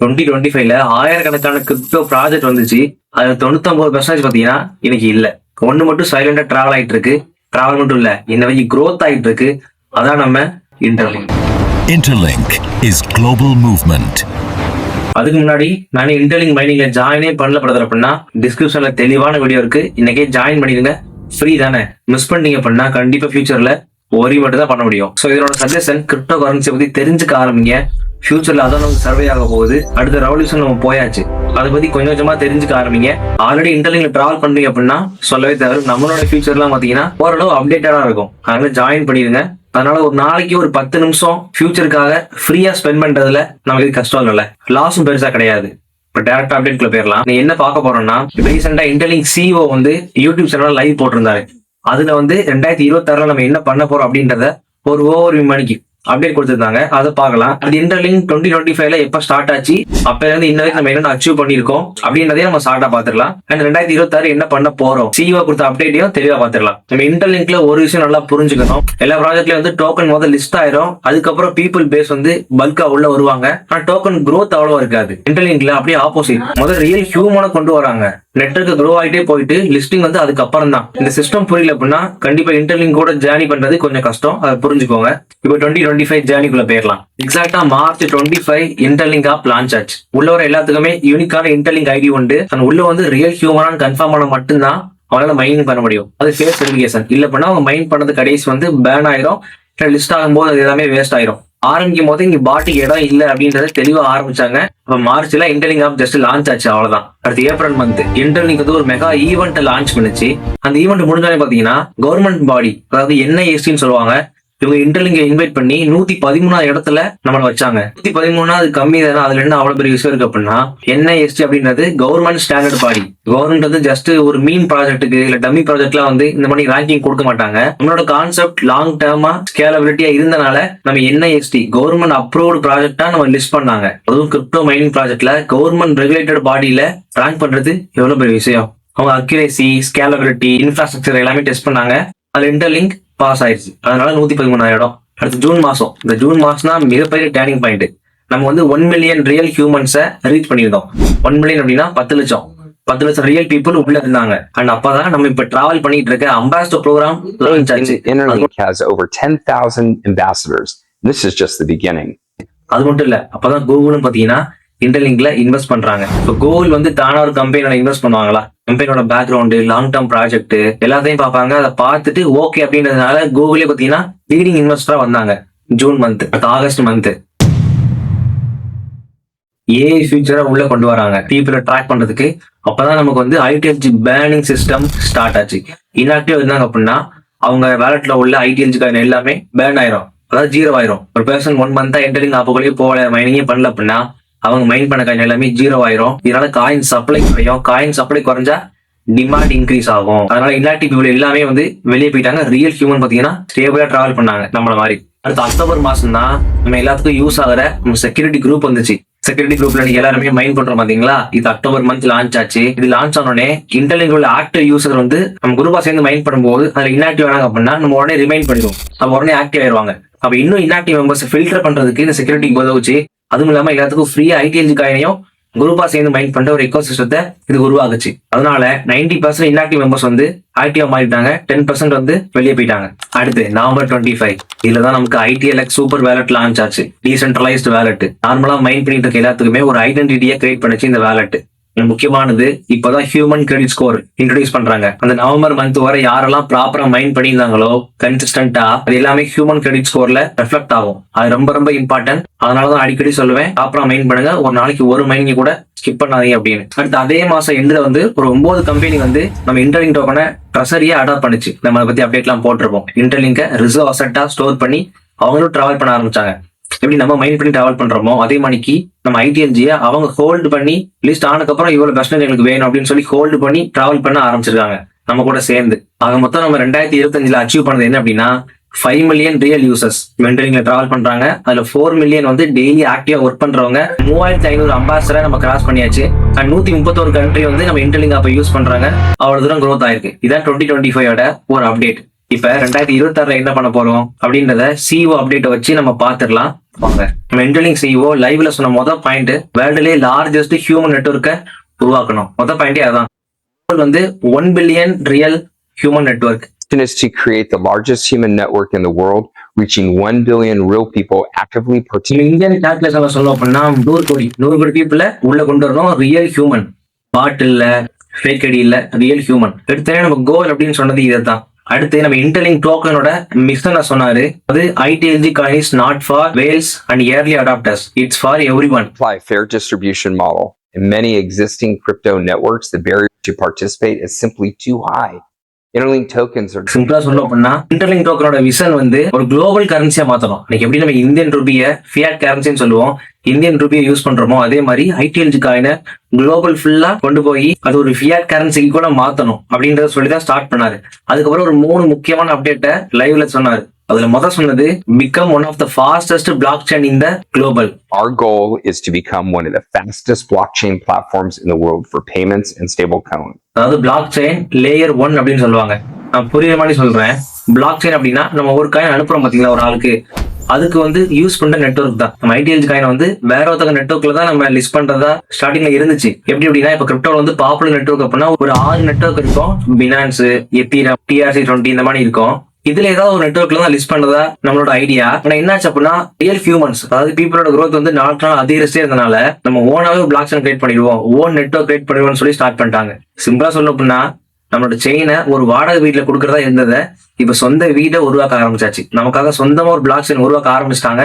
2025ல ஆயிரக்கணக்கான crypto project வந்துச்சு. அதுல 99% பாத்தீங்கன்னா இன்னைக்கு இல்ல. ஒண்ணு மட்டும் சைலண்டா டிராவல் ஆயிட்டு இருக்கு. டிராவல் மட்டும் இல்ல, இந்த வழி growth ஆயிட்டு இருக்கு. அதான் நம்ம interlink. Interlink is global movement. அதுக்கு முன்னாடி நான் இன்டர்லிங்க் மைனிங்ல ஜாயினே பண்ணல பிரதர் அப்படின்னா டிஸ்கிரிப்ஷன்ல தெளிவான வீடியோ இருக்கு. இன்னைக்கே ஜாயின் பண்ணிடுங்க. ஃப்ரீ தானே. மிஸ் பண்ணீங்க அப்படின்னா கண்டிப்பா ஃபியூச்சர்ல ஒரி மட்டும் தான் பண்ண முடியும். ஸோ இதனோட சஜஷன் கிரிப்டோ கரன்சி பத்தி தெரிஞ்சுக்க ஆரம்பிங்க. ஃபியூச்சர்ல அதான் நமக்கு சர்வே ஆக போகுது. அடுத்த ரெவல்யூஷன் நம்ம போயாச்சு. அதை பத்தி கொஞ்சம் கொஞ்சமா தெரிஞ்சுக்க ஆரம்பிங்க. ஆல்ரெடி இன்டர்லிங்க்ல டிராவல் பண்றீங்க அப்படின்னா சொல்லவே தேவை. நம்மளோட ஃபியூச்சர்லாம் பாத்தீங்கன்னா ஓரளவு அப்டேட்டடா இருக்கும். அதனால ஜாயின் பண்ணிடுங்க. அதனால ஒரு நாளைக்கு ஒரு 10 நிமிஷம் ஃபியூச்சருக்காக ஃப்ரீயா ஸ்பெண்ட் பண்றதுல நமக்கு கஷ்டம் இல்லைல்ல, லாஸும் பெருசா கிடையாது. இப்போ டேரக்ட் அப்டேட்குள்ள போயிடலாம். நீ என்ன பார்க்க போறோம்னா, ரீசெண்டா இன்டர்லிங்க் CEO வந்து யூடியூப் சேனல் லைவ் போட்டிருந்தாரு. அதுல வந்து 2026 நம்ம என்ன பண்ண போறோம் அப்படின்றத ஒரு ஓவர் மணிக்கு அப்டேட் கொடுத்திருந்தாங்க. அதை பார்க்கலாம். அது இன்டர்லிங்க் 2025ல எப்ப ஸ்டார்ட் ஆச்சு, அப்ப இருந்து இன்ன வரைக்கும் நம்ம என்ன அச்சீவ் பண்ணிருக்கோம் அப்படின்றதையும் நம்ம ஷார்ட்டா பாத்துக்கலாம். அண்ட் 2026 என்ன பண்ண போறோம், CEO கொடுத்த அப்டேட்டையும் தெளிவா பாத்துக்கலாம். நம்ம இன்டர்லிங்க்ல ஒரு விஷயம் நல்லா புரிஞ்சுக்கணும். எல்லா ப்ராஜெக்ட்லயும் வந்து டோக்கன் முதல் லிஸ்ட் ஆயிரும். அதுக்கப்புறம் பீப்புள் பேஸ் வந்து பல்கா உள்ள வருவாங்க. ஆனா டோக்கன் growth அவ்வளவா இருக்காது. இன்டர்லிங்க்ல அப்படியே ஆப்போசிட். முதல் ரியல் ஹியூமனை கொண்டு வராங்க. நெட்வொர்க் க்ரோ ஆகிட்டே போயிட்டு லிஸ்டிங் வந்து அதுக்கப்புறம் தான். இந்த சிஸ்டம் புரியல அப்படின்னா கண்டிப்பா இன்டர்லிங்க் கூட ஜேர்னி பண்றது கொஞ்சம் கஷ்டம். அதை புரிஞ்சுக்கோங்க. இப்போ 2025 ஜேர்னிக்குள்ள போயிடலாம். எக்ஸாக்டா மார்ச் 25 இன்டர்லிங்க் ஆப் லான்ச் ஆச்சு. உள்ள வர எல்லாத்துக்குமே யூனிக்கான இன்டர்லிங்க் ஐடி உண்டு. உள்ள வந்து ரியல் ஹியூமனான்னு கன்ஃபார்ம் பண்ண மட்டும்தான் அவங்களால மைனிங் பண்ண முடியும். அது ஃபேஸ் வெரிஃபிகேஷன் இல்ல பண்ணா அவங்க மைன் பண்ணது கடைசி வந்து பேன் ஆயிரும். லிஸ்ட் ஆகும்போது அது எல்லாமே வேஸ்ட் ஆயிரும். ஆரம்பிக்கும் போது இங்க பாட்டுக்கு இடம் இல்ல அப்படின்றத தெளிவா ஆரம்பிச்சாங்க. இப்ப மார்ச்ல இன்டர்லிங்க் ஆப் ஜஸ்ட் லான்ச் ஆச்சு, அவ்வளவுதான். அடுத்து ஏப்ரல் மந்த் இன்டர்லிங்க் வந்து ஒரு மெகா ஈவெண்ட் லான்ச் பண்ணுச்சு. அந்த ஈவெண்ட் முடிஞ்சாலே பாத்தீங்கன்னா கவர்மெண்ட் பாடி, அதாவது NIST சொல்லுவாங்க, இவங்க இன்டர்லிங்கை இன்வைட் பண்ணி 113வது இடத்துல நம்மள வச்சாங்க. 113 கம்மி தானே. அதுல என்ன அவ்வளவு பெரிய விஷயம் இருக்கு அப்படின்னா, NIST அப்படின்றது கவர்மெண்ட் ஸ்டாண்டர்ட் பாடி. கவர்மெண்ட் வந்து ஜஸ்ட் ஒரு மீன் ப்ராஜெக்ட்டுக்கு இல்ல டம்மி ப்ராஜெக்ட்லாம் வந்து இந்த மாதிரி ரேங்கிங் கொடுக்க மாட்டாங்க. நம்மளோட கான்செப்ட் லாங் டேர்மா ஸ்கேலபிலிட்டியா இருந்தனால நம்ம NIST கவர்மெண்ட் அப்ரூவ்டு ப்ராஜெக்டா நம்ம லிஸ்ட் பண்ணாங்க. அதுவும் கிரிப்டோ மைனிங் ப்ராஜெக்ட்ல கவர்மெண்ட் ரெகுலேட்டட் பாடியில ரேங்க் பண்றது எவ்வளவு பெரிய விஷயம். அவங்க அக்யூரேசி, ஸ்கேலபிலிட்டி, இன்ஃப்ராஸ்ட்ரக்சர் எல்லாமே டெஸ்ட் பண்ணாங்க. அதுல இன்டர்லிங்க் பாஸ் ஆயிடுச்சு. அதனால 113 இடம். அடுத்து ஜூன் மாசம். இந்த ஜூன் மாசம் தான் மிகப்பெரிய டேர்னிங் பாயிண்ட். நம்ம வந்து 1 மில்லியன் ரியல் ஹியூமன்ஸை ரீச் பண்ணியிருந்தோம். 1 மில்லியன் அப்படின்னா 10 லட்சம். 10 லட்சம் ரியல் பீப்புள் உள்ள இருந்தாங்க. அண்ட் அப்பதான் நம்ம இப்ப டிராவல் பண்ணிட்டு இருக்க அம்பாசிடர் ப்ரோக்ராம் லான்ச் ஆச்சு. Interlink has over 10,000 ambassadors. This is just the beginning. அது மட்டும் இல்ல, அப்பதான் கூகுளும் பாத்தீங்கன்னா இன்டர்லிங்க்ல இன்வெஸ்ட் பண்றாங்க. இப்போ கூகுள் வந்து தானா ஒரு கம்பெனியோட இன்வெஸ்ட் பண்ணுவாங்களா? கம்பெனியோட பேக்ரவுண்ட், லாங் டேர்ம் ப்ராஜெக்ட் எல்லாத்தையும் பார்ப்பாங்க. அதை பார்த்துட்டு ஓகே அப்படின்றதுனால கூகுளே பாத்தீங்கன்னா லீடிங் இன்வெஸ்டரா வந்தாங்க. June month, August month AI ஃபியூச்சரா உள்ள கொண்டு வராங்க பீப்புளை ட்ராக் பண்றதுக்கு. அப்பதான் நமக்கு வந்து ITLG பேனிங் சிஸ்டம் ஸ்டார்ட் ஆச்சு. இன்ஆக்டிவ் இருந்தாங்க அப்படின்னா அவங்க வேலட்ல உள்ள ITLG காயின் எல்லாமே பேன் ஆயிரும், அதாவது 0 ஆயிரும். ஒரு பர்சன் 1 மந்த்தா இன்டர்லிங்க் ஆப்புக்குள்ளேயே போகல, மைனிங்கே பண்ணல அப்படின்னா அவங்க மைன் பண்ண காயின் எல்லாமே 0 ஆயிரும். இதனால காயின் சப்ளை குறையும். காயின் சப்ளை குறைஞ்சா டிமாண்ட் இன்க்ரீஸ் ஆகும். அதனால இன்ஆக்டிவ் பீப்புள் எல்லாமே வந்து வெளியே போயிட்டாங்க. ரியல் ஹியூமன் பாத்தீங்கன்னா ஸ்டேபிளா டிராவல் பண்ணாங்க நம்மள மாதிரி. அடுத்த அக்டோபர் மாசம் தான் நம்ம எல்லாத்துக்கும் யூஸ் ஆகிற செக்யூரிட்டி குரூப் வந்துச்சு. செக்யூரிட்டி குரூப்ல நீங்க எல்லாருமே மைன் பண்றோம் பாத்தீங்களா? இது அக்டோபர் மந்த் லான்ச் ஆச்சு. இது லான்ச் ஆனோடனே இன்டர்லிங்க் உள்ள ஆக்டிவ் யூசர் வந்து நம்ம குரூப்பா சேர்ந்து மைன் பண்ணும்போது அதுல இன்ஆக்டிவ் ஆனாங்க அப்படின்னா நம்ம உடனே ரிமைண்ட் பண்ணிடுவோம். அப்ப உடனே ஆக்டிவ் ஆயிடுவாங்க. அப்ப இன்னும் இன்ஆக்டிவ் மெம்பர்ஸ் ஃபில்டர் பண்றதுக்கு இந்த செக்யூரிட்டி உதவுச்சு. அதுவும் இல்லாம எல்லாத்துக்கும் ஃப்ரீயா ITLG காயினையும் குரூப்பா சேர்ந்து மைண்ட் பண்ற ஒரு எக்கோ சிஸ்டத்தை இது உருவாகுச்சு. அதனால 90% இன்ஆக்டிவ் மெம்பர்ஸ் வந்து ஆக்டிவா மாறிட்டாங்க. 10% வந்து வெளியே போயிட்டாங்க. அடுத்து நவம்பர் 25 இதுலதான் நமக்கு ITLX சூப்பர் வேலட் லான்ச் ஆச்சு. Decentralised wallet. நார்மலா மைண்ட் பண்ணிட்டு இருக்க எல்லாத்துக்குமே ஒரு ஐடென்டிட்டியை கிரியேட் பண்ணிச்சு இந்த வேலட். முக்கியமானது இப்பதான் ஹியூமன் கிரெடிட் ஸ்கோர் இன்ட்ரோடியூஸ் பண்றாங்க. அந்த நவம்பர் மந்த் வரை யாரெல்லாம் ப்ராப்பரா மைண்ட் பண்ணியிருந்தாங்களோ கன்சிஸ்டன்டா அது எல்லாமே ஹியூமன் கிரெடிட் ஸ்கோர்ல ரெஃப்ளெக்ட் ஆகும். அது ரொம்ப ரொம்ப இம்பார்ட்டன்ட். அதனாலதான் அடிக்கடி சொல்லுவேன், ப்ராப்பரா மைண்ட் பண்ணுங்க. ஒரு நாளைக்கு ஒரு மைனிங் கூட ஸ்கிப் பண்ணாதீங்க அப்படின்னு. அடுத்து அதே மாசம் எண்ட்ல வந்து ஒரு 9 கம்பெனி வந்து நம்ம இன்டர்லிங்க் டோக்கனை ட்ரெஷரியா அடாப்ட் பண்ணிச்சு. நம்ம அதை பத்தி அப்டேட் எல்லாம் போட்டிருப்போம். இன்டர்லிங்கை ரிசர்வ் அசெட்டா ஸ்டோர் பண்ணி அவங்களும் டிராவல் பண்ண ஆரம்பிச்சாங்க. எப்படி நம்ம மைண்ட் பண்ணி டிராவல் பண்றோமோ அதே மாதிரிக்கு நம்ம ITLG அவங்க ஹோல்டு பண்ணி லிஸ்ட் ஆனதுக்கப்புறம் இவ்வளவு பெர்சன்டேஜ் எங்களுக்கு வேணும் அப்படின்னு சொல்லி ஹோல்டு பண்ணி டிராவல் பண்ண ஆரம்பிச்சிருக்காங்க நம்ம கூட சேர்ந்து. ஆக மொத்தம் நம்ம 2025 அச்சீவ் பண்ணது என்ன அப்படின்னா 5 மில்லியன் ரியல் யூசர்ஸ் இன்டர்லிங்க்ல டிராவல் பண்றாங்க. அதுல 4 மில்லியன் வந்து டெய்லி ஆக்டிவா ஒர்க் பண்றவங்க. 3500 அம்பாசிடரை நம்ம கிராஸ் பண்ணியாச்சு. 131 கண்ட்ரி வந்து நம்ம இன்டர்லிங்க் ஆப்பை யூஸ் பண்றாங்க. அவ்வளவு தூரம் growth ஆயிருக்கு. இதான் 2025 ஒரு அப்டேட். இப்ப 2026 என்ன பண்ண போறோம் அப்படின்றத சிஓ அப்டேட்டை வச்சு நம்ம பாத்துடலாம் வாங்க. நம்ம இன்டர்லிங்க் சிஓ லைவ்ல சொன்ன மொதல் பாயிண்ட் வேர்ல்டுலேயே லார்ஜஸ்ட் ஹியூமன் நெட்வொர்க்கை உருவாக்கணும். மொதல் பாயிண்டே அதான். வந்து 1 billion real human network is to create the largest human network in the world, reaching 1 billion real people actively participating. Indian கால்குலேஷன்ல சொல்லணும் அப்படின்னா 100 கோடி பீப்புள உள்ள கொண்டு வரணும். ரியல் ஹியூமன், பாட் இல்ல, ஃபேக் ஐடி இல்ல, ரியல் ஹியூமன். எடுத்தே நம்ம கோல் அப்படின்னு சொன்னது இதுதான். அடுத்து நம்ம இன்டர்லிங்க் டோக்கனோட மிஷனை சொன்னாரு. அது ITLG coin is not for whales and early adopters. It's for everyone. Apply a fair distribution model. In many existing crypto networks, the barrier to participate is simply too high. Interlink tokens are சிம்பிளா சொல்ல அப்படின்னா interlink டோக்கனோட vision வந்து ஒரு global கரன்சியா மாத்தணும். இன்னைக்கு எப்படி நம்ம Indian ரூபிய fiat கரன்சின்னு சொல்லுவோம், இந்தியன் ரூபியை யூஸ் பண்றோமோ அதே மாதிரி ITLG காயினை குளோபல் ஃபுல்லா கொண்டு போய் அது ஒரு ஃபியாட் கரன்சிக்கு கூட மாத்தணும் அப்படின்றத சொல்லிதான் ஸ்டார்ட் பண்ணாரு. அதுக்கப்புறம் ஒரு 3 முக்கியமான அப்டேட்டை லைவ்ல சொன்னாரு. அதுல முதல் சொன்னது become one of the fastest blockchain in the global. Our goal is to become one of the fastest blockchain platforms in the world for payments and stablecoin. அதாவது பிளாக் செயின் லேயர் 1 அப்படின்னு சொல்லுவாங்க. நான் புரியுற மாதிரி சொல்றேன். பிளாக் செயின் அப்படின்னா நம்ம ஒரு காயின் அனுப்புறோம் பாத்தீங்களா ஒரு ஆளுக்கு, அதுக்கு வந்து யூஸ் பண்ற நெட்வொர்க் தான். நம்ம ITLG காயினை வந்து வேற ஒருத்தங்க நெட்வொர்க்ல தான் நம்ம லிஸ்ட் பண்றதா ஸ்டார்டிங்ல இருந்துச்சு. எப்படி அப்படின்னா இப்ப கிரிப்டோல வந்து பாப்புலர் நெட்வொர்க் அப்படின்னா ஒரு 6 நெட்வொர்க் இருக்கும். பினான்ஸ், எத்தீரம், TRC20 இந்த மாதிரி இருக்கும். இதுல ஏதாவது ஒரு நெட்வொர்க்ல தான் லிஸ்ட் பண்றதா நம்மளோட ஐடியா. ஆனா என்னாச்சு அப்படின்னா ரியல் ஹியூமன்ஸ், அதாவது பீப்புளோட growth வந்து நாளுக்கு நாள் அதிகரிச்சே இருந்தனால நம்ம ஓனாவே பிளாக் செயின் கிரியேட் பண்ணிடுவோம், ஓன் நெட்வொர்க் கிரியேட் பண்ணிடுவோம்னு சொல்லி ஸ்டார்ட் பண்ணிட்டாங்க. சிம்பிளா சொல்ல அப்படின்னா நம்மளோட செயினை ஒரு வாடகை வீட்டுல கொடுக்கறதா இருந்ததை இப்ப சொந்த வீடை உருவாக்க ஆரம்பிச்சாச்சு. நமக்காக சொந்தமா ஒரு பிளாக் செயின் உருவாக்க ஆரம்பிச்சிட்டாங்க.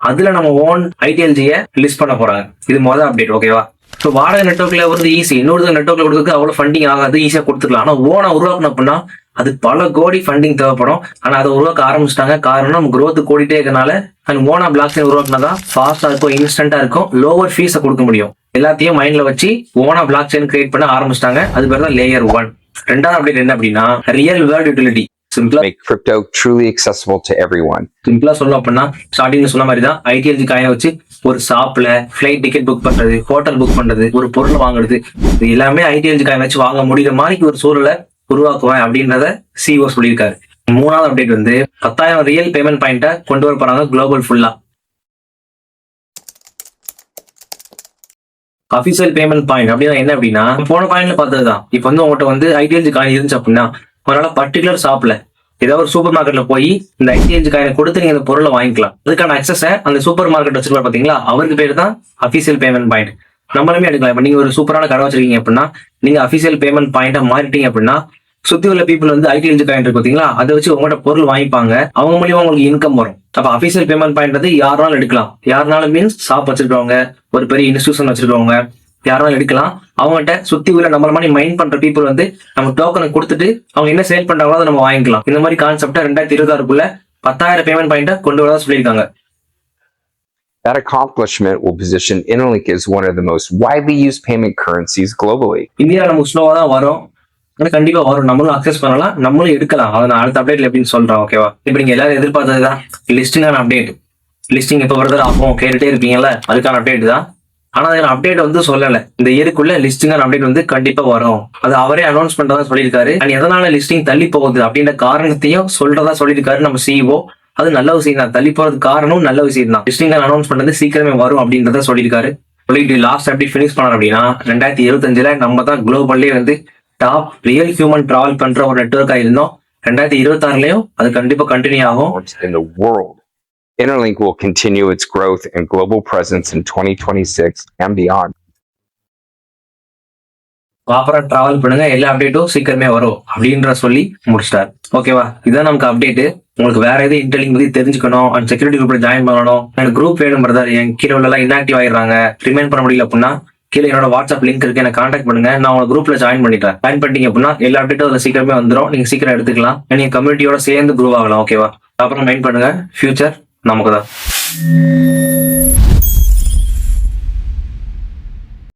அதுல நம்ம ஓன் ITLG-ய லிஸ்ட் பண்ண போறாங்க. இது மொதல் அப்டேட். ஓகேவா? ஸோ வாடகை நெட்வொர்க்ல வந்து ஈஸி, இன்னொரு நெட்வொர்க்ல கொடுக்க அவ்வளவு ஃபண்டிங் ஆகாது, ஈஸியா கொடுத்துக்கலாம். ஆனா ஓனா உருவாக்கணும் அப்படின்னா அது பல கோடி ஃபண்டிங் தேவைப்படும். ஆனா அதை உருவாக்க ஆரம்பிச்சிட்டாங்க. காரணம் growth கூடிட்டே இருக்கனால. அண்ட் ஓனா பிளாக் செயின் உருவாக்குனதான் ஃபாஸ்டா இருக்கும், இன்ஸ்டன்டா இருக்கும், லோவர் ஃபீஸை கொடுக்க முடியும். எல்லாத்தையும் மைண்ட்ல வச்சு ஓனா பிளாக் செயின் கிரியேட் பண்ண ஆரம்பிச்சிட்டாங்க. அது பேர் தான் லேயர் 1. ரெண்டாவது அப்டேட் என்ன அப்படின்னா real world utility. make crypto truly accessible to everyone. சிம்பிளா சொல்லணும் அப்படின்னா ஸ்டார்டிங்ல சொன்ன மாதிரி தான் ITLG காயினை வச்சு ஒரு ஷாப்ல ஃபிளைட் டிக்கெட் புக் பண்றது, ஹோட்டல் புக் பண்றது, ஒரு பொருள் வாங்குறது, இது எல்லாமே ITLG காயின் வச்சு வாங்க முடியுற மாதிரி ஒரு சூழலை உருவாக்குவேன் அப்படின்றத CEO சொல்லியிருக்காரு. மூணாவது அப்டேட் வந்து 10,000 ரியல் பேமெண்ட் பாயிண்ட கொண்டு வர போறாங்க குளோபல் ஃபுல்லா. அபிஷியல் பேமெண்ட் பாயிண்ட் அப்படின்னா என்ன அப்படின்னா போன பாயிண்ட்ல பார்த்ததுதான். இப்ப வந்து உங்கள்கிட்ட வந்து ITLG காயின் இருந்துச்சு அப்படின்னா அதனால பர்டிகுலர் ஷாப்ல ஏதாவது ஒரு சூப்பர் மார்க்கெட்ல போய் இந்த ITLG காயினை கொடுத்து நீங்க இந்த பொருளை வாங்கிக்கலாம். அதுக்கான அக்சஸை அந்த சூப்பர் மார்க்கெட் வச்சிருப்பாரு பாத்தீங்களா, அவருக்கு பேர் தான் அபிஷியல் பேமெண்ட் பாயிண்ட். நம்மளுமே எடுக்கலாம். இப்ப நீங்க ஒரு சூப்பரான கடை வச்சிருக்கீங்க அப்படின்னா நீங்க அபிஷியல் பேமெண்ட் பாயிண்டா மாறிட்டீங்க அப்படின்னா சுத்தி உள்ள பீப்புள் வந்து ITLG காயின் இருக்கு பாத்தீங்களா, அதை வச்சு உங்கள்கிட்ட பொருள் வாங்கிப்பாங்க. அவங்க மூலியமா உங்களுக்கு இன்கம் வரும். அப்ப அபிஷியல் பேமெண்ட் பாயிண்ட் யாருனாலும் எடுக்கலாம். யாருனாலும் மீன்ஸ் ஷாப் வச்சிருக்கவங்க, ஒரு பெரிய இன்ஸ்டிடியூஷன் வச்சிருக்கவங்க, யாராலும் எடுக்கலாம். அவங்ககிட்ட சுத்தி உள்ள நம்மள மாதிரி மைண்ட் பண்ற பீப்புள் வந்து நம்ம டோக்கனை கொடுத்துட்டு அவங்க என்ன சேல் பண்றாங்களோ அதை நம்ம வாங்கிக்கலாம். இந்த மாதிரி கான்செப்டை 2026 10,000 பேமெண்ட் பாயிண்ட கொண்டு வரதா சொல்லியிருக்காங்க. That accomplishment will position Interlink as one of the most widely used payment currencies globally. இந்தியாவில் நமக்கு ஸ்லோவா தான் வரும், ஆனா கண்டிப்பா வரும். நம்மளும் அக்சஸ் பண்ணலாம், நம்மளும் எடுக்கலாம். அதை நான் அடுத்த அப்டேட்ல எப்படின்னு சொல்றேன். ஓகேவா? இப்ப நீங்க எல்லாரும் எதிர்பார்த்ததுதான் லிஸ்டிங்கான அப்டேட். லிஸ்டிங் எப்ப வருதோ ஆகும் கேட்டுட்டே இருப்பீங்கல்ல, அதுக்கான அப்டேட் தான். ஆனா அதுக்கான அப்டேட் வந்து சொல்லல. இந்த இயருக்குள்ள லிஸ்டிங்கான அப்டேட் வந்து கண்டிப்பா வரும். அது அவரே அனௌன்ஸ் பண்றதா சொல்லியிருக்காரு. அண்ட் எதனால லிஸ்டிங் தள்ளி போகுது அப்படின்ற காரணத்தையும் சொல்றதா சொல்லியிருக்காரு நம்ம CEO. அது நல்ல விஷயம் தான். தள்ளி போறதுக்கு காரணம் நல்ல விஷயம் தான். லிஸ்டிங் அனௌன்ஸ் பண்றது சீக்கிரமே வரும் அப்படின்றத சொல்லியிருக்காரு. சொல்லிட்டு லாஸ்ட் அப்டேட் ஃபினிஷ் பண்ணோம் அப்படின்னா 2025 நம்ம தான் குளோபல்லே வந்து டாப் ரியல் ஹியூமன் டிராவல் பண்ற ஒரு நெட்வொர்க்கா இருந்தோம். 2026லயும் அது கண்டிப்பா கண்டினியூ ஆகும். In the world, Interlink will continue its growth and global presence in 2026 and beyond. ப்ராப்பரா டிராவல் பண்ணுங்க, எல்லா அப்டேட்டும் சீக்கிரமே வரும் அப்படின்ற சொல்லி முடிச்சிட்டார். ஓகேவா? இதான் நமக்கு அப்டேட். உங்களுக்கு வேற எது இன்டர்லிங்க் பத்தி தெரிஞ்சுக்கணும் அண்ட் செக்யூரிட்டி குரூப்ல ஜாயின் பண்ணணும், எனக்கு குரூப் வேணும் பிரதர், என் கீழே உள்ள இன்ஆக்டிவ் ஆயிடுறாங்க, ரிமைன் பண்ண முடியல அப்படின்னா கீழே என்னோட வாட்ஸ்அப் லிங்க் இருக்கு, எனக்கு கான்டாக்ட் பண்ணுங்க. நான் உங்க குரூப்ல ஜாயின் பண்ணிட்டேன். ஜாயின் பண்ணிட்டீங்க அப்படின்னா எல்லா அப்டேட்டும் அதுல சீக்கிரமே வந்துடும். நீங்க சீக்கிரம் எடுத்துக்கலாம். நீங்க கம்யூனிட்டியோட சேர்ந்து குரூப் ஆகலாம். ஓகேவா? அப்புறம் மைண்ட் பண்ணுங்க, ஃபியூச்சர் நமக்கு தான்.